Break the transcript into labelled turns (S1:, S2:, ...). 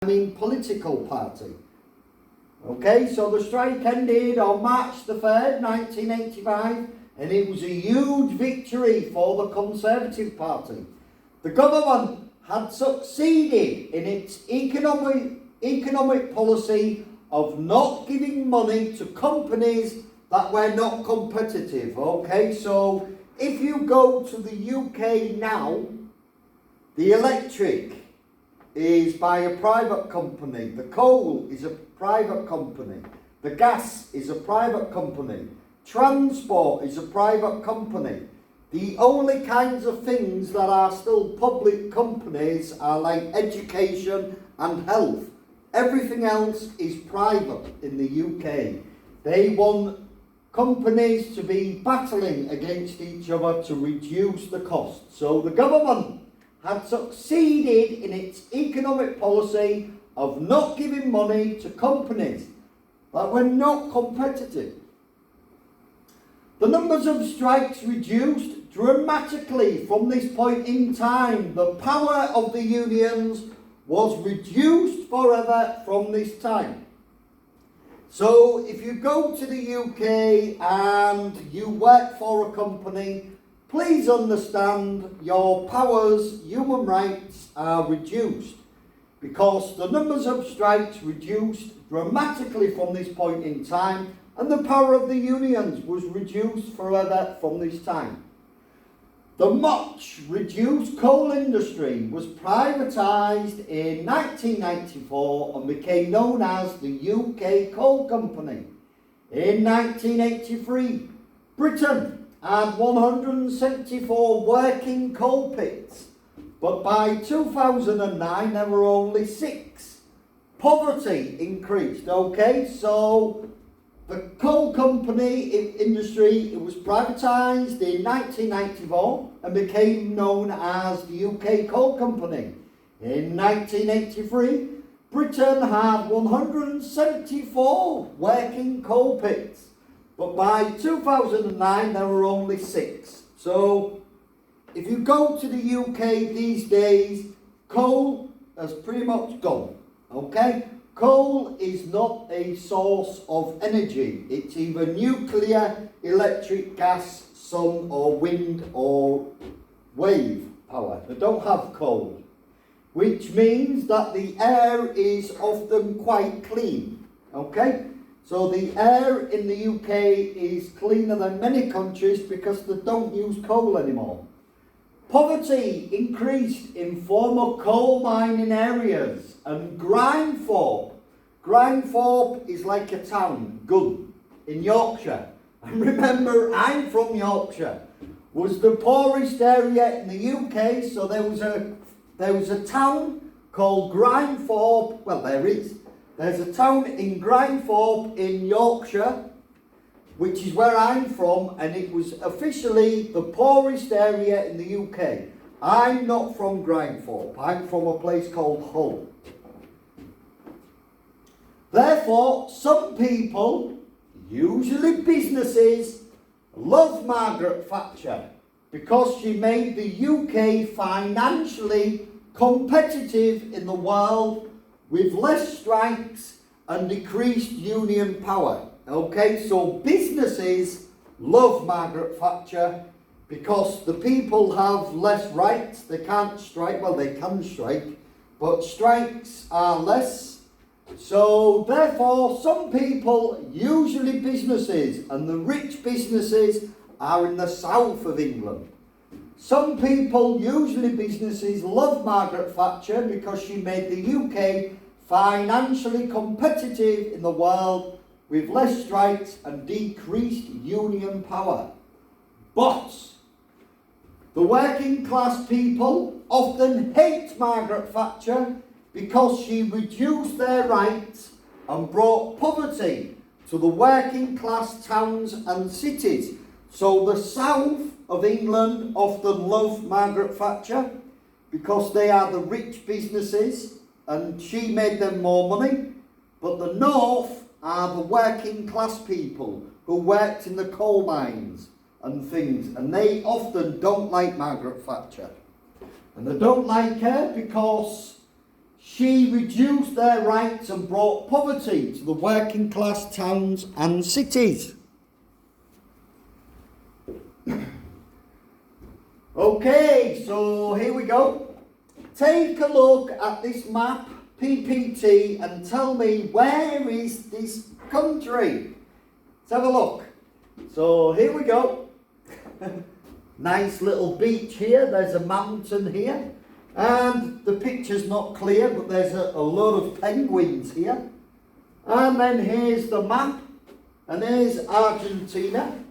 S1: political party. Okay, so the strike ended on March the 3rd, 1985, and it was a huge victory for the Conservative Party. The government had succeeded in its economic policy of not giving money to companies that were not competitive. Okay, so if you go to the UK now, the electric is by a private company, the coal is a private company, the gas is a private company, transport is a private company. The only kinds of things that are still public companies are like education and health. Everything else is private in the UK. They want companies to be battling against each other to reduce the cost. So the government had succeeded in its economic policy of not giving money to companies that were not competitive. The numbers of strikes reduced dramatically from this point in time. The power of the unions was reduced forever from this time. So if you go to the UK and you work for a company, please understand your powers, human rights are reduced because the numbers of strikes reduced dramatically from this point in time, and the power of the unions was reduced forever from this time. The much reduced coal industry was privatised in 1994 and became known as the UK Coal Company. In 1983, Britain had 174 working coal pits, but by 2009 there were only 6. Poverty increased, okay, so the coal company industry, it was privatised in 1994 and became known as the UK Coal Company. In 1983, Britain had 174 working coal pits, but by 2009 there were only 6. So if you go to the UK these days, coal has pretty much gone, okay? Coal is not a source of energy. It's either nuclear, electric, gas, sun or wind or wave power. They don't have coal, which means that the air is often quite clean, okay? So the air in the UK is cleaner than many countries because they don't use coal anymore. Poverty increased in former coal mining areas, and Grindthorpe is like a town, Gun, in Yorkshire. And remember, I'm from Yorkshire. Was the poorest area in the UK, so there was a town called Grindthorpe. Well, there's a town in Grindthorpe in Yorkshire, which is where I'm from, and it was officially the poorest area in the UK. I'm not from Grindthorpe. I'm from a place called Hull. Therefore, some people, usually businesses, love Margaret Thatcher because she made the UK financially competitive in the world with less strikes and decreased union power. Okay, so businesses love Margaret Thatcher because the people have less rights. They can't strike. Well, they can strike, but strikes are less. So therefore, some people, usually businesses, and the rich businesses are in the south of England. Some people, usually businesses, love Margaret Thatcher because she made the UK financially competitive in the world with less strikes and decreased union power. But the working class people often hate Margaret Thatcher because she reduced their rights and brought poverty to the working class towns and cities. So the south of England often love Margaret Thatcher because they are the rich businesses and she made them more money. But the north are the working class people who worked in the coal mines and things, and they often don't like Margaret Thatcher. And they don't like her because she reduced their rights and brought poverty to the working class towns and cities. Okay, so here we go. Take a look at this map, PPT, and tell me, where is this country? Let's have a look. So here we go. Nice little beach here. There's a mountain here. And the picture's not clear, but there's a lot of penguins here. And then here's the map. And there's Argentina.